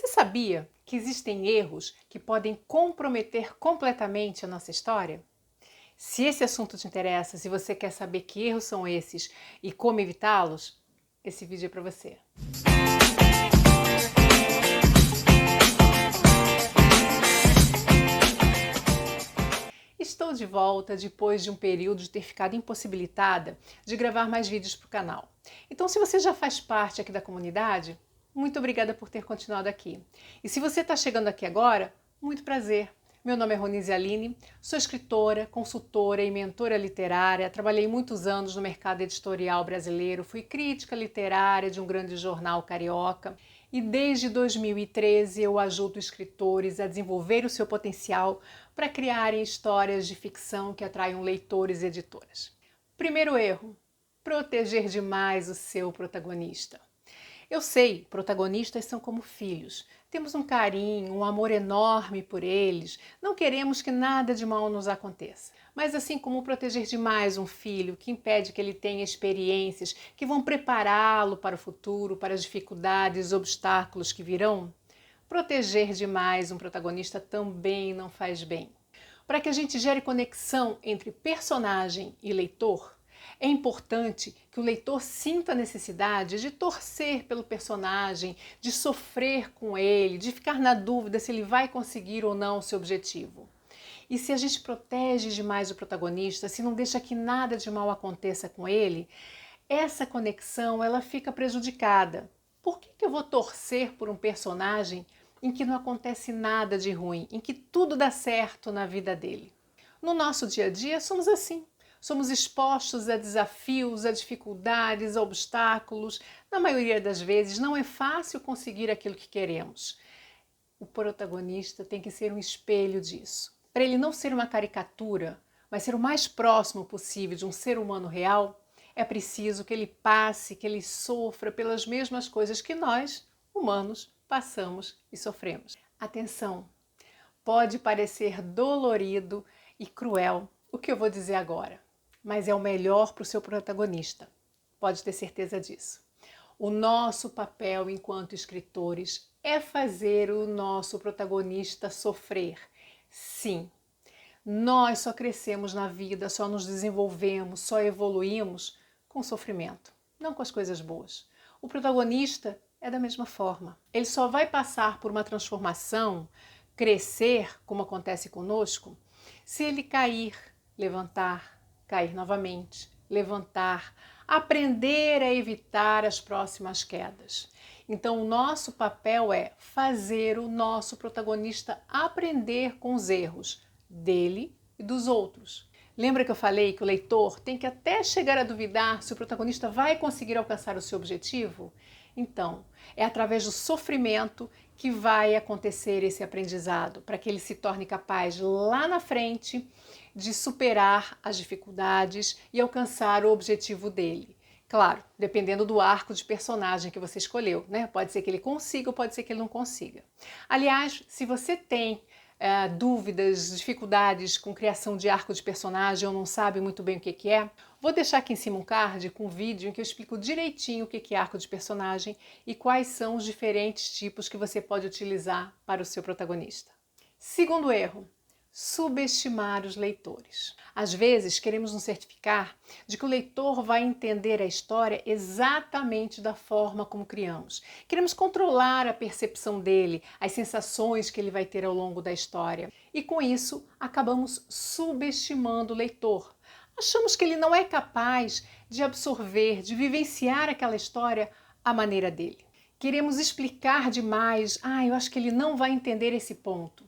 Você sabia que existem erros que podem comprometer completamente a nossa história? Se esse assunto te interessa, se você quer saber que erros são esses e como evitá-los, esse vídeo é para você. Estou de volta depois de um período de ter ficado impossibilitada de gravar mais vídeos para o canal. Então, se você já faz parte aqui da comunidade, muito obrigada por ter continuado aqui. E se você está chegando aqui agora, muito prazer. Meu nome é Ronise Aline, sou escritora, consultora e mentora literária, trabalhei muitos anos no mercado editorial brasileiro, fui crítica literária de um grande jornal carioca e desde 2013 eu ajudo escritores a desenvolver o seu potencial para criarem histórias de ficção que atraiam leitores e editoras. Primeiro erro: proteger demais o seu protagonista. Eu sei, protagonistas são como filhos. Temos um carinho, um amor enorme por eles. Não queremos que nada de mal nos aconteça. Mas assim como proteger demais um filho, que impede que ele tenha experiências que vão prepará-lo para o futuro, para as dificuldades e obstáculos que virão, proteger demais um protagonista também não faz bem. Para que a gente gere conexão entre personagem e leitor, é importante que o leitor sinta a necessidade de torcer pelo personagem, de sofrer com ele, de ficar na dúvida se ele vai conseguir ou não o seu objetivo. E se a gente protege demais o protagonista, se não deixa que nada de mal aconteça com ele, essa conexão ela fica prejudicada. Por que eu vou torcer por um personagem em que não acontece nada de ruim, em que tudo dá certo na vida dele? No nosso dia a dia somos assim. Somos expostos a desafios, a dificuldades, a obstáculos. Na maioria das vezes não é fácil conseguir aquilo que queremos. O protagonista tem que ser um espelho disso. Para ele não ser uma caricatura, mas ser o mais próximo possível de um ser humano real, é preciso que ele passe, que ele sofra pelas mesmas coisas que nós, humanos, passamos e sofremos. Atenção! Pode parecer dolorido e cruel o que eu vou dizer agora, mas é o melhor para o seu protagonista. Pode ter certeza disso. O nosso papel enquanto escritores é fazer o nosso protagonista sofrer. Sim, nós só crescemos na vida, só nos desenvolvemos, só evoluímos com sofrimento, não com as coisas boas. O protagonista é da mesma forma. Ele só vai passar por uma transformação, crescer, como acontece conosco, se ele cair, levantar, cair novamente, levantar, aprender a evitar as próximas quedas. Então, o nosso papel é fazer o nosso protagonista aprender com os erros dele e dos outros. Lembra que eu falei que o leitor tem que até chegar a duvidar se o protagonista vai conseguir alcançar o seu objetivo? Então, é através do sofrimento que vai acontecer esse aprendizado, para que ele se torne capaz lá na frente de superar as dificuldades e alcançar o objetivo dele. Claro, dependendo do arco de personagem que você escolheu, né? Pode ser que ele consiga ou pode ser que ele não consiga. Aliás, se você tem dúvidas, dificuldades com criação de arco de personagem ou não sabe muito bem o que é, vou deixar aqui em cima um card com um vídeo em que eu explico direitinho o que é arco de personagem e quais são os diferentes tipos que você pode utilizar para o seu protagonista. Segundo erro: subestimar os leitores. Às vezes queremos nos certificar de que o leitor vai entender a história exatamente da forma como criamos. Queremos controlar a percepção dele, as sensações que ele vai ter ao longo da história. E com isso, acabamos subestimando o leitor. Achamos que ele não é capaz de absorver, de vivenciar aquela história à maneira dele. Queremos explicar demais. Eu acho que ele não vai entender esse ponto.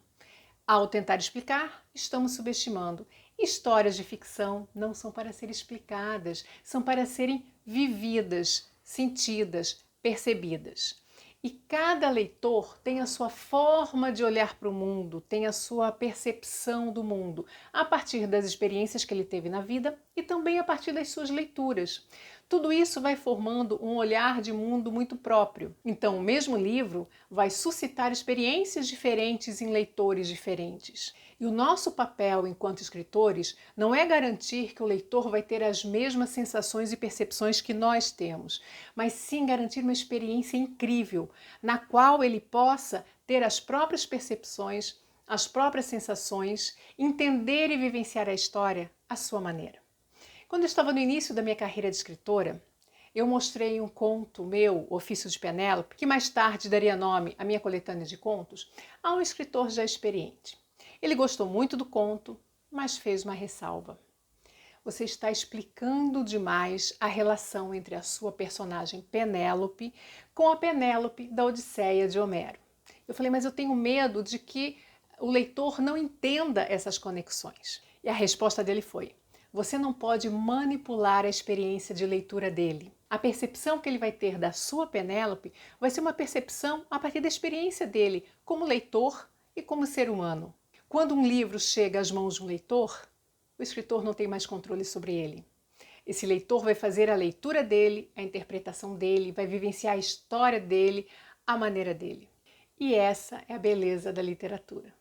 Ao tentar explicar, estamos subestimando. Histórias de ficção não são para serem explicadas, são para serem vividas, sentidas, percebidas. E cada leitor tem a sua forma de olhar para o mundo, tem a sua percepção do mundo, a partir das experiências que ele teve na vida e também a partir das suas leituras. Tudo isso vai formando um olhar de mundo muito próprio. Então, o mesmo livro vai suscitar experiências diferentes em leitores diferentes. E o nosso papel enquanto escritores não é garantir que o leitor vai ter as mesmas sensações e percepções que nós temos, mas sim garantir uma experiência incrível, na qual ele possa ter as próprias percepções, as próprias sensações, entender e vivenciar a história à sua maneira. Quando eu estava no início da minha carreira de escritora, eu mostrei um conto meu, Ofício de Penélope, que mais tarde daria nome à minha coletânea de contos, a um escritor já experiente. Ele gostou muito do conto, mas fez uma ressalva. Você está explicando demais a relação entre a sua personagem Penélope com a Penélope da Odisseia de Homero. Eu falei, mas eu tenho medo de que o leitor não entenda essas conexões. E a resposta dele foi: você não pode manipular a experiência de leitura dele. A percepção que ele vai ter da sua Penélope vai ser uma percepção a partir da experiência dele como leitor e como ser humano. Quando um livro chega às mãos de um leitor, o escritor não tem mais controle sobre ele. Esse leitor vai fazer a leitura dele, a interpretação dele, vai vivenciar a história dele, a maneira dele. E essa é a beleza da literatura.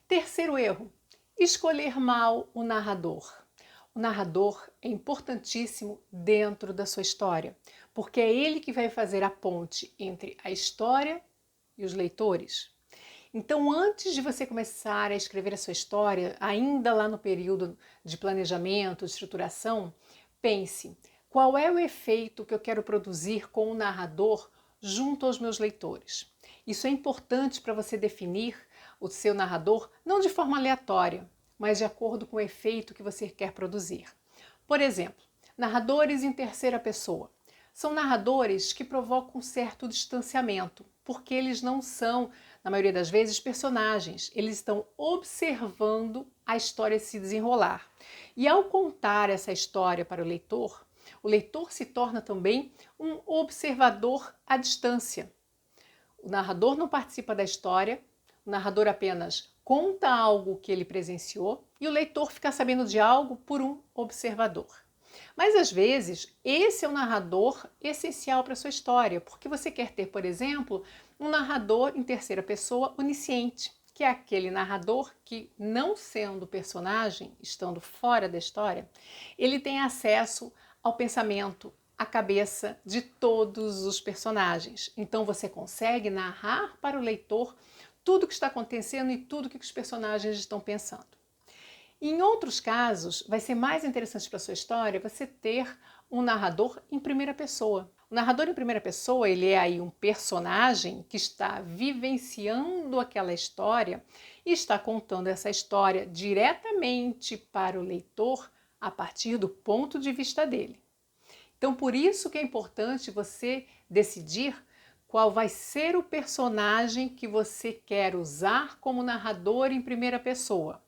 Terceiro erro: escolher mal o narrador. O narrador é importantíssimo dentro da sua história, porque é ele que vai fazer a ponte entre a história e os leitores. Então, antes de você começar a escrever a sua história, ainda lá no período de planejamento, de estruturação, pense: qual é o efeito que eu quero produzir com o narrador junto aos meus leitores? Isso é importante para você definir o seu narrador não de forma aleatória, mas de acordo com o efeito que você quer produzir. Por exemplo, narradores em terceira pessoa. São narradores que provocam um certo distanciamento, porque eles não são, na maioria das vezes, personagens. Eles estão observando a história se desenrolar. E ao contar essa história para o leitor se torna também um observador à distância. O narrador não participa da história, o narrador apenas conta algo que ele presenciou e o leitor fica sabendo de algo por um observador. Mas às vezes esse é o narrador essencial para a sua história, porque você quer ter, por exemplo, um narrador em terceira pessoa onisciente, que é aquele narrador que, não sendo personagem, estando fora da história, ele tem acesso ao pensamento, à cabeça de todos os personagens. Então você consegue narrar para o leitor tudo o que está acontecendo e tudo o que os personagens estão pensando. Em outros casos, vai ser mais interessante para a sua história você ter um narrador em primeira pessoa. O narrador em primeira pessoa, ele é aí um personagem que está vivenciando aquela história e está contando essa história diretamente para o leitor a partir do ponto de vista dele. Então, por isso que é importante você decidir qual vai ser o personagem que você quer usar como narrador em primeira pessoa.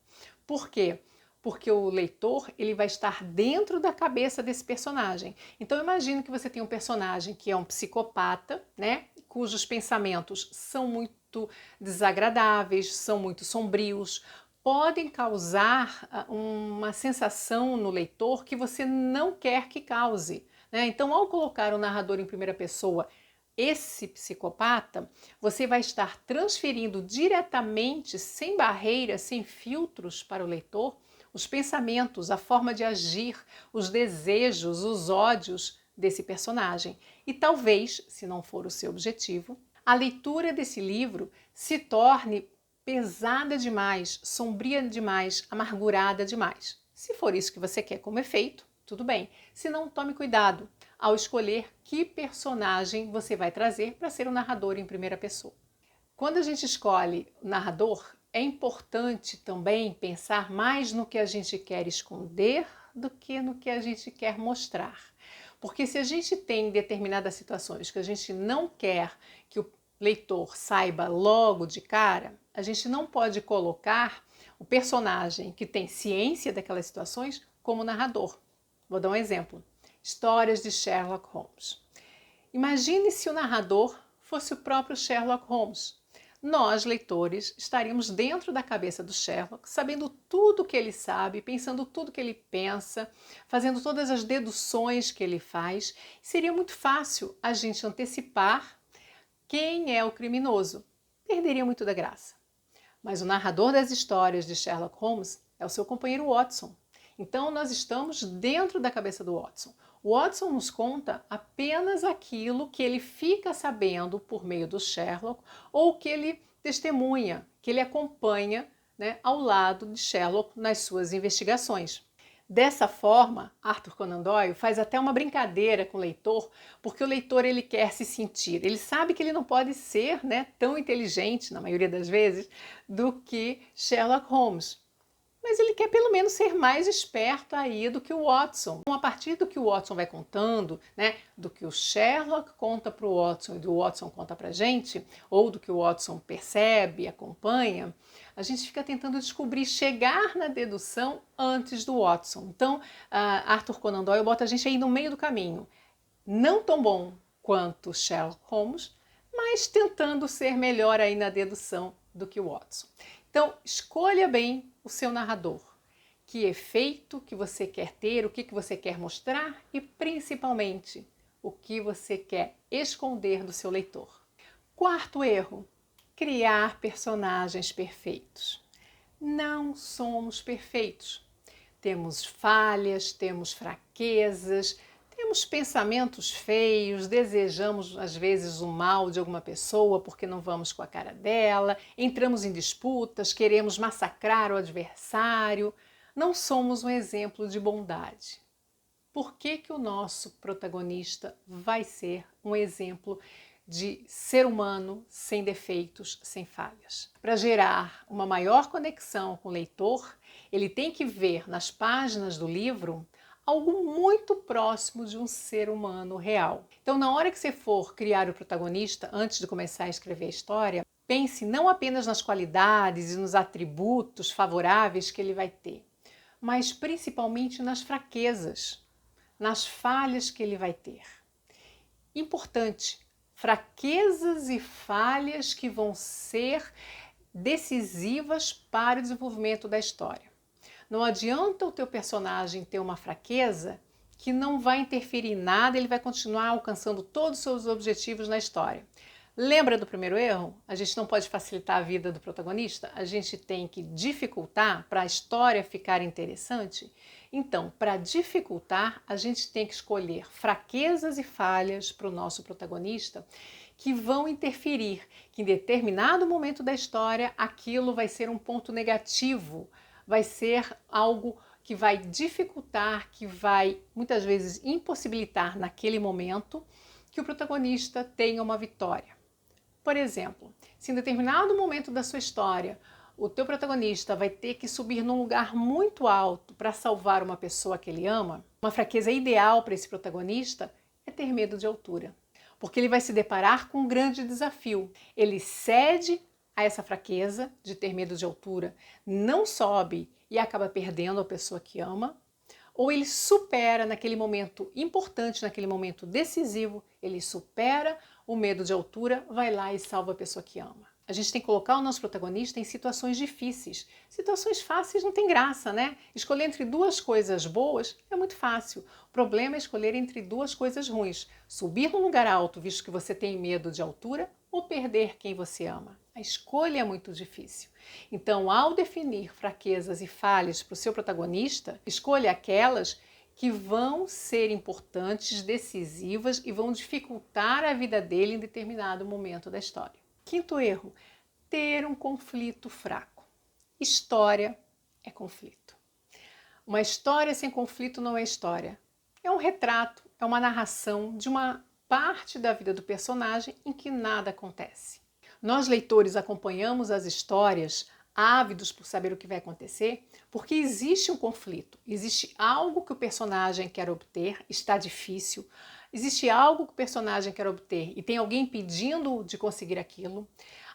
Por quê? Porque o leitor ele vai estar dentro da cabeça desse personagem. Então imagine que você tem um personagem que é um psicopata, né? Cujos pensamentos são muito desagradáveis, são muito sombrios, podem causar uma sensação no leitor que você não quer que cause, né? Então, ao colocar o narrador em primeira pessoa, esse psicopata, você vai estar transferindo diretamente, sem barreiras, sem filtros para o leitor, os pensamentos, a forma de agir, os desejos, os ódios desse personagem. E talvez, se não for o seu objetivo, a leitura desse livro se torne pesada demais, sombria demais, amargurada demais. Se for isso que você quer como efeito, tudo bem. Se não, tome cuidado ao escolher que personagem você vai trazer para ser o narrador em primeira pessoa. Quando a gente escolhe o narrador, é importante também pensar mais no que a gente quer esconder do que no que a gente quer mostrar. Porque se a gente tem determinadas situações que a gente não quer que o leitor saiba logo de cara, a gente não pode colocar o personagem que tem ciência daquelas situações como narrador. Vou dar um exemplo. Histórias de Sherlock Holmes. Imagine se o narrador fosse o próprio Sherlock Holmes. nós, leitores, estaríamos dentro da cabeça do Sherlock, sabendo tudo o que ele sabe, pensando tudo o que ele pensa, fazendo todas as deduções que ele faz. Seria muito fácil a gente antecipar quem é o criminoso. Perderia muito da graça. Mas o narrador das histórias de Sherlock Holmes é o seu companheiro Watson. Então nós estamos dentro da cabeça do Watson. O Watson nos conta apenas aquilo que ele fica sabendo por meio do Sherlock ou que ele testemunha, que ele acompanha, né, ao lado de Sherlock nas suas investigações. Dessa forma, Arthur Conan Doyle faz até uma brincadeira com o leitor, porque o leitor ele quer se sentir, ele sabe que ele não pode ser, né, tão inteligente, na maioria das vezes, do que Sherlock Holmes. Mas ele quer pelo menos ser mais esperto aí do que o Watson. Então, a partir do que o Watson vai contando, né, do que o Sherlock conta para o Watson e do Watson conta para a gente, ou do que o Watson percebe, acompanha, a gente fica tentando descobrir, chegar na dedução antes do Watson. Então, Arthur Conan Doyle bota a gente aí no meio do caminho. Não tão bom quanto Sherlock Holmes, mas tentando ser melhor aí na dedução do que o Watson. Então, escolha bem o seu narrador. Que efeito que você quer ter, o que você quer mostrar e, principalmente, o que você quer esconder do seu leitor. Quarto erro, criar personagens perfeitos. Não somos perfeitos. Temos falhas, temos fraquezas, temos pensamentos feios, desejamos às vezes o mal de alguma pessoa porque não vamos com a cara dela, entramos em disputas, queremos massacrar o adversário. Não somos um exemplo de bondade. Por que que o nosso protagonista vai ser um exemplo de ser humano sem defeitos, sem falhas? Para gerar uma maior conexão com o leitor, ele tem que ver nas páginas do livro algo muito próximo de um ser humano real. Então, na hora que você for criar o protagonista, antes de começar a escrever a história, pense não apenas nas qualidades e nos atributos favoráveis que ele vai ter, mas principalmente nas fraquezas, nas falhas que ele vai ter. Importante, fraquezas e falhas que vão ser decisivas para o desenvolvimento da história. Não adianta o teu personagem ter uma fraqueza que não vai interferir em nada, ele vai continuar alcançando todos os seus objetivos na história. Lembra do primeiro erro? A gente não pode facilitar a vida do protagonista, a gente tem que dificultar para a história ficar interessante. Então, para dificultar, a gente tem que escolher fraquezas e falhas para o nosso protagonista que vão interferir, que em determinado momento da história aquilo vai ser um ponto negativo, vai ser algo que vai dificultar, que vai muitas vezes impossibilitar naquele momento que o protagonista tenha uma vitória. Por exemplo, se em determinado momento da sua história o teu protagonista vai ter que subir num lugar muito alto para salvar uma pessoa que ele ama, uma fraqueza ideal para esse protagonista é ter medo de altura, porque ele vai se deparar com um grande desafio. Ele cede a essa fraqueza de ter medo de altura, não sobe e acaba perdendo a pessoa que ama, ou ele supera naquele momento importante, naquele momento decisivo, ele supera o medo de altura, vai lá e salva a pessoa que ama. A gente tem que colocar o nosso protagonista em situações difíceis. Situações fáceis não tem graça, né? Escolher entre duas coisas boas é muito fácil. O problema é escolher entre duas coisas ruins. Subir num lugar alto, visto que você tem medo de altura, ou perder quem você ama. A escolha é muito difícil. Então, ao definir fraquezas e falhas para o seu protagonista, escolha aquelas que vão ser importantes, decisivas e vão dificultar a vida dele em determinado momento da história. Quinto erro, ter um conflito fraco. História é conflito. Uma história sem conflito não é história. É um retrato, é uma narração de uma parte da vida do personagem em que nada acontece. Nós, leitores, acompanhamos as histórias ávidos por saber o que vai acontecer, porque existe um conflito, existe algo que o personagem quer obter, está difícil, existe algo que o personagem quer obter e tem alguém pedindo de conseguir aquilo,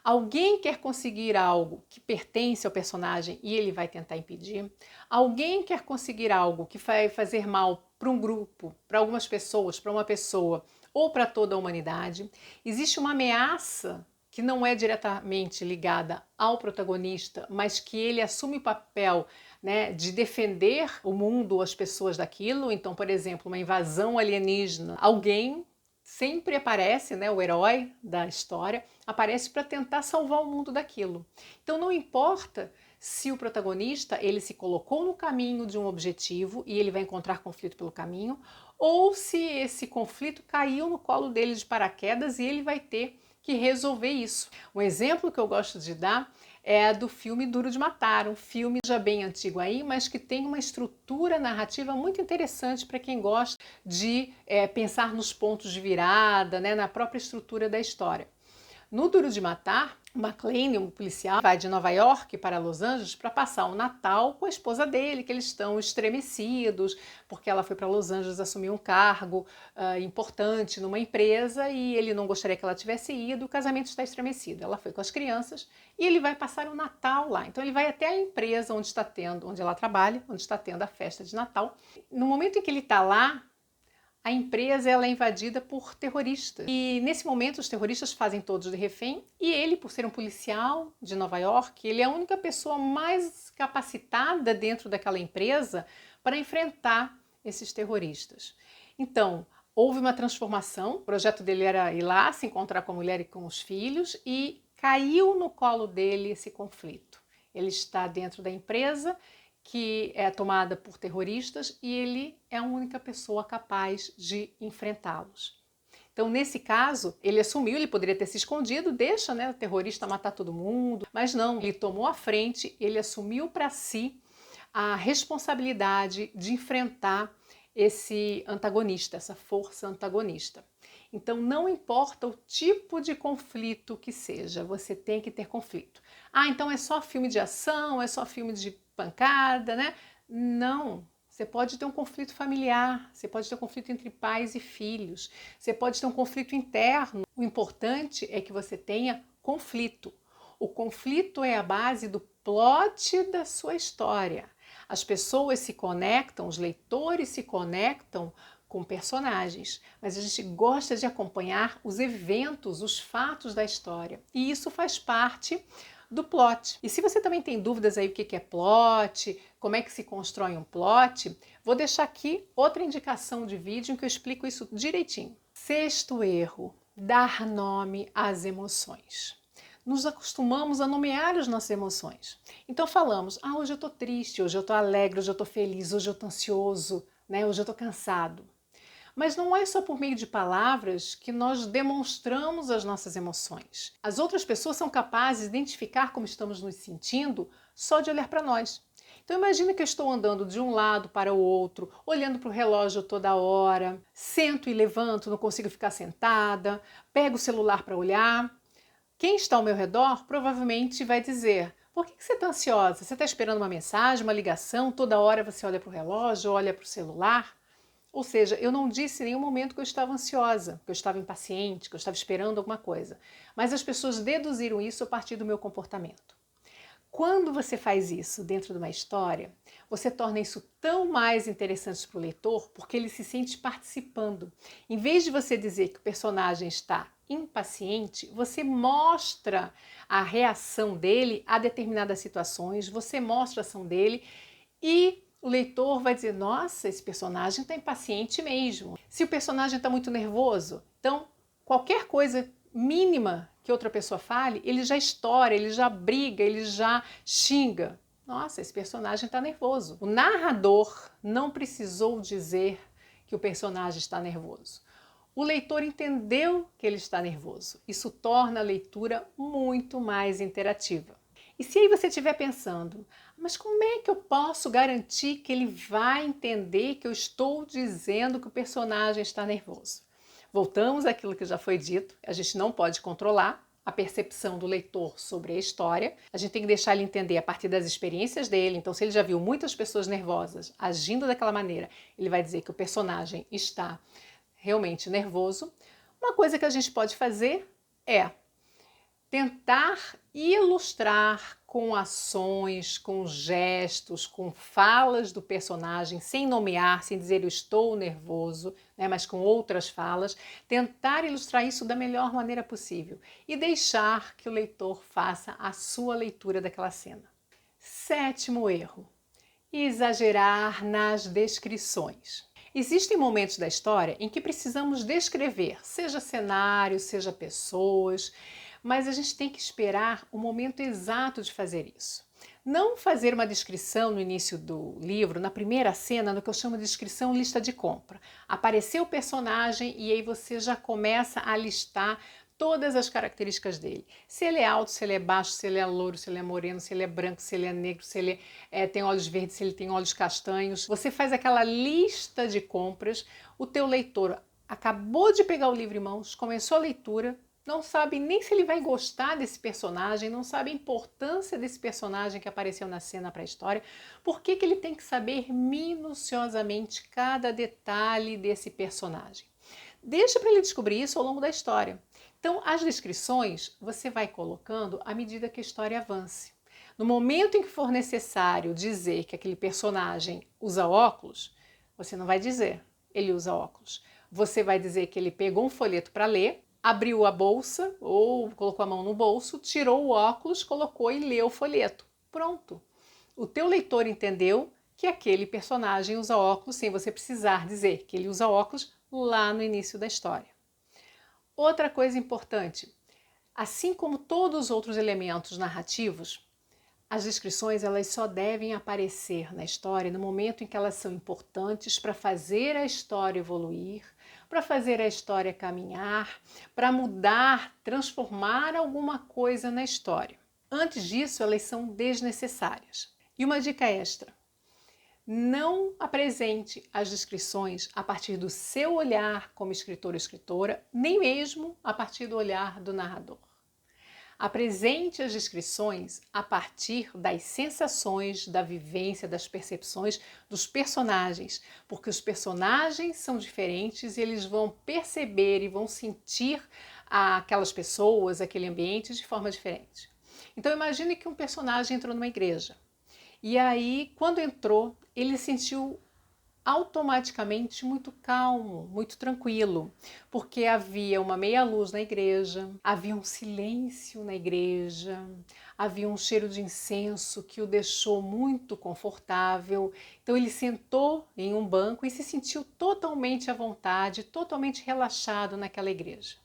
alguém quer conseguir algo que pertence ao personagem e ele vai tentar impedir, alguém quer conseguir algo que vai fazer mal para um grupo, para algumas pessoas, para uma pessoa ou para toda a humanidade, existe uma ameaça que não é diretamente ligada ao protagonista, mas que ele assume o papel, né, de defender o mundo, as pessoas daquilo. Então, por exemplo, uma invasão alienígena, alguém sempre aparece, né, o herói da história, aparece para tentar salvar o mundo daquilo. Então não importa se o protagonista ele se colocou no caminho de um objetivo e ele vai encontrar conflito pelo caminho, ou se esse conflito caiu no colo dele de paraquedas e ele vai ter que resolver isso. Um exemplo que eu gosto de dar é do filme Duro de Matar, um filme já bem antigo aí, mas que tem uma estrutura narrativa muito interessante para quem gosta de pensar nos pontos de virada, né, na própria estrutura da história. No Duro de Matar, McClane, um policial, vai de Nova York para Los Angeles para passar o Natal com a esposa dele, que eles estão estremecidos, porque ela foi para Los Angeles assumir um cargo importante numa empresa e ele não gostaria que ela tivesse ido, o casamento está estremecido. Ela foi com as crianças e ele vai passar o Natal lá. Então ele vai até a empresa onde ela trabalha, onde está tendo a festa de Natal. No momento em que ele está lá, a empresa ela é invadida por terroristas. E nesse momento os terroristas fazem todos de refém e ele, por ser um policial de Nova York, ele é a única pessoa mais capacitada dentro daquela empresa para enfrentar esses terroristas. Então, houve uma transformação, o projeto dele era ir lá, se encontrar com a mulher e com os filhos e caiu no colo dele esse conflito. Ele está dentro da empresa que é tomada por terroristas e ele é a única pessoa capaz de enfrentá-los. Então, nesse caso, ele assumiu, ele poderia ter se escondido, deixa, né, o terrorista matar todo mundo, mas não, ele tomou a frente, ele assumiu para si a responsabilidade de enfrentar esse antagonista, essa força antagonista. Então, não importa o tipo de conflito que seja, você tem que ter conflito. Ah, então é só filme de ação, é só filme de pancada, né? Não. Você pode ter um conflito familiar, você pode ter um conflito entre pais e filhos, você pode ter um conflito interno. O importante é que você tenha conflito. O conflito é a base do plot da sua história. As pessoas se conectam, os leitores se conectam com personagens, mas a gente gosta de acompanhar os eventos, os fatos da história. E isso faz parte do plot. E se você também tem dúvidas aí o que é plot, como é que se constrói um plot, vou deixar aqui outra indicação de vídeo em que eu explico isso direitinho. Sexto erro, dar nome às emoções. Nos acostumamos a nomear as nossas emoções. Então falamos, hoje eu tô triste, hoje eu tô alegre, hoje eu tô feliz, hoje eu tô ansioso, né? Hoje eu tô cansado. Mas não é só por meio de palavras que nós demonstramos as nossas emoções. As outras pessoas são capazes de identificar como estamos nos sentindo só de olhar para nós. Então imagina que eu estou andando de um lado para o outro, olhando para o relógio toda hora, sento e levanto, não consigo ficar sentada, pego o celular para olhar. Quem está ao meu redor provavelmente vai dizer: por que você está ansiosa? Você está esperando uma mensagem, uma ligação? Toda hora você olha para o relógio, olha para o celular? Ou seja, eu não disse em nenhum momento que eu estava ansiosa, que eu estava impaciente, que eu estava esperando alguma coisa. Mas as pessoas deduziram isso a partir do meu comportamento. Quando você faz isso dentro de uma história, você torna isso tão mais interessante para o leitor porque ele se sente participando. Em vez de você dizer que o personagem está impaciente, você mostra a reação dele a determinadas situações, você mostra a ação dele e o leitor vai dizer, nossa, esse personagem está impaciente mesmo. Se o personagem está muito nervoso, então qualquer coisa mínima que outra pessoa fale, ele já estoura, ele já briga, ele já xinga. Nossa, esse personagem está nervoso. O narrador não precisou dizer que o personagem está nervoso. O leitor entendeu que ele está nervoso. Isso torna a leitura muito mais interativa. E se aí você estiver pensando, mas como é que eu posso garantir que ele vai entender que eu estou dizendo que o personagem está nervoso? Voltamos àquilo que já foi dito, a gente não pode controlar a percepção do leitor sobre a história, a gente tem que deixar ele entender a partir das experiências dele. Então, se ele já viu muitas pessoas nervosas agindo daquela maneira, ele vai dizer que o personagem está realmente nervoso. Uma coisa que a gente pode fazer é tentar ilustrar com ações, com gestos, com falas do personagem, sem nomear, sem dizer eu estou nervoso, né, mas com outras falas, tentar ilustrar isso da melhor maneira possível e deixar que o leitor faça a sua leitura daquela cena. 7º erro: exagerar nas descrições. Existem momentos da história em que precisamos descrever, seja cenário, seja pessoas, mas a gente tem que esperar o momento exato de fazer isso. Não fazer uma descrição no início do livro, na primeira cena, no que eu chamo de descrição lista de compra. Apareceu o personagem e aí você já começa a listar todas as características dele. Se ele é alto, se ele é baixo, se ele é louro, se ele é moreno, se ele é branco, se ele é negro, se ele tem olhos verdes, se ele tem olhos castanhos. Você faz aquela lista de compras, o teu leitor acabou de pegar o livro em mãos, começou a leitura, não sabe nem se ele vai gostar desse personagem, não sabe a importância desse personagem que apareceu na cena para a história, por que ele tem que saber minuciosamente cada detalhe desse personagem. Deixa para ele descobrir isso ao longo da história. Então, as descrições você vai colocando à medida que a história avance. No momento em que for necessário dizer que aquele personagem usa óculos, você não vai dizer ele usa óculos. Você vai dizer que ele pegou um folheto para ler, abriu a bolsa ou colocou a mão no bolso, tirou o óculos, colocou e leu o folheto. Pronto. O teu leitor entendeu que aquele personagem usa óculos sem você precisar dizer que ele usa óculos lá no início da história. Outra coisa importante, assim como todos os outros elementos narrativos, as descrições elas só devem aparecer na história no momento em que elas são importantes para fazer a história evoluir, para fazer a história caminhar, para mudar, transformar alguma coisa na história. Antes disso, elas são desnecessárias. E uma dica extra: não apresente as descrições a partir do seu olhar como escritor ou escritora, nem mesmo a partir do olhar do narrador. Apresente as descrições a partir das sensações, da vivência, das percepções dos personagens, porque os personagens são diferentes e eles vão perceber e vão sentir aquelas pessoas, aquele ambiente de forma diferente. Então imagine que um personagem entrou numa igreja e aí, quando entrou, ele sentiu automaticamente muito calmo, muito tranquilo, porque havia uma meia luz na igreja, havia um silêncio na igreja, havia um cheiro de incenso que o deixou muito confortável. Então ele sentou em um banco e se sentiu totalmente à vontade, totalmente relaxado naquela igreja.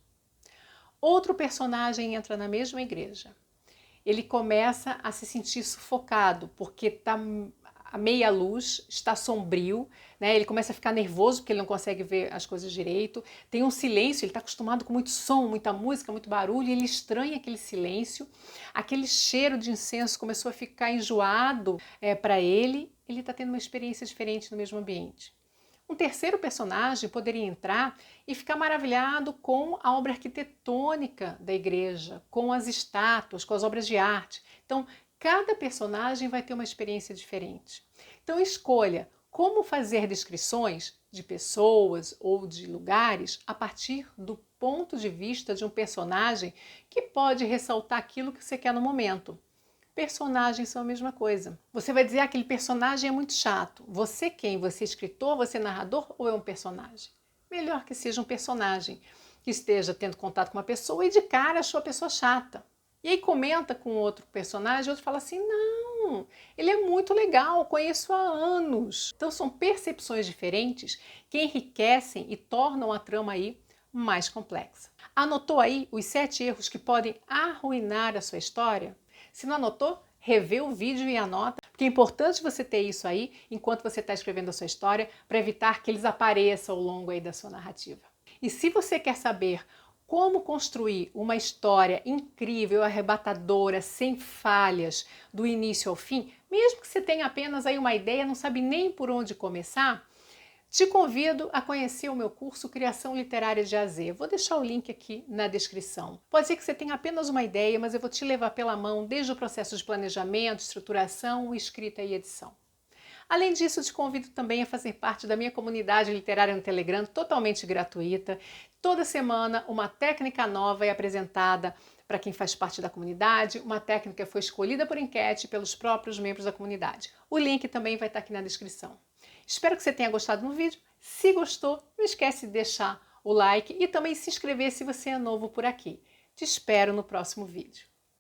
Outro personagem entra na mesma igreja. Ele começa a se sentir sufocado, porque a meia luz está sombrio, né? Ele começa a ficar nervoso porque ele não consegue ver as coisas direito. Tem um silêncio, ele está acostumado com muito som, muita música, muito barulho, e ele estranha aquele silêncio. Aquele cheiro de incenso começou a ficar enjoado para ele. Ele está tendo uma experiência diferente no mesmo ambiente. Um terceiro personagem poderia entrar e ficar maravilhado com a obra arquitetônica da igreja, com as estátuas, com as obras de arte. Então, cada personagem vai ter uma experiência diferente. Então, escolha como fazer descrições de pessoas ou de lugares a partir do ponto de vista de um personagem que pode ressaltar aquilo que você quer no momento. Personagens são a mesma coisa. Você vai dizer, aquele personagem é muito chato. Você quem? Você é escritor, você é narrador ou é um personagem? Melhor que seja um personagem que esteja tendo contato com uma pessoa e de cara achou a pessoa chata. E aí comenta com outro personagem, outro fala assim, não, ele é muito legal, conheço há anos. Então são percepções diferentes que enriquecem e tornam a trama aí mais complexa. Anotou aí os 7 erros que podem arruinar a sua história? Se não anotou, revê o vídeo e anota, porque é importante você ter isso aí enquanto você está escrevendo a sua história para evitar que eles apareçam ao longo aí da sua narrativa. E se você quer saber como construir uma história incrível, arrebatadora, sem falhas, do início ao fim, mesmo que você tenha apenas aí uma ideia, não sabe nem por onde começar, te convido a conhecer o meu curso Criação Literária de A a Z. Vou deixar o link aqui na descrição. Pode ser que você tenha apenas uma ideia, mas eu vou te levar pela mão desde o processo de planejamento, estruturação, escrita e edição. Além disso, te convido também a fazer parte da minha comunidade literária no Telegram, totalmente gratuita. Toda semana, uma técnica nova é apresentada Para quem faz parte da comunidade, uma técnica foi escolhida por enquete pelos próprios membros da comunidade. O link também vai estar aqui na descrição. Espero que você tenha gostado do vídeo. Se gostou, não esquece de deixar o like e também se inscrever se você é novo por aqui. Te espero no próximo vídeo.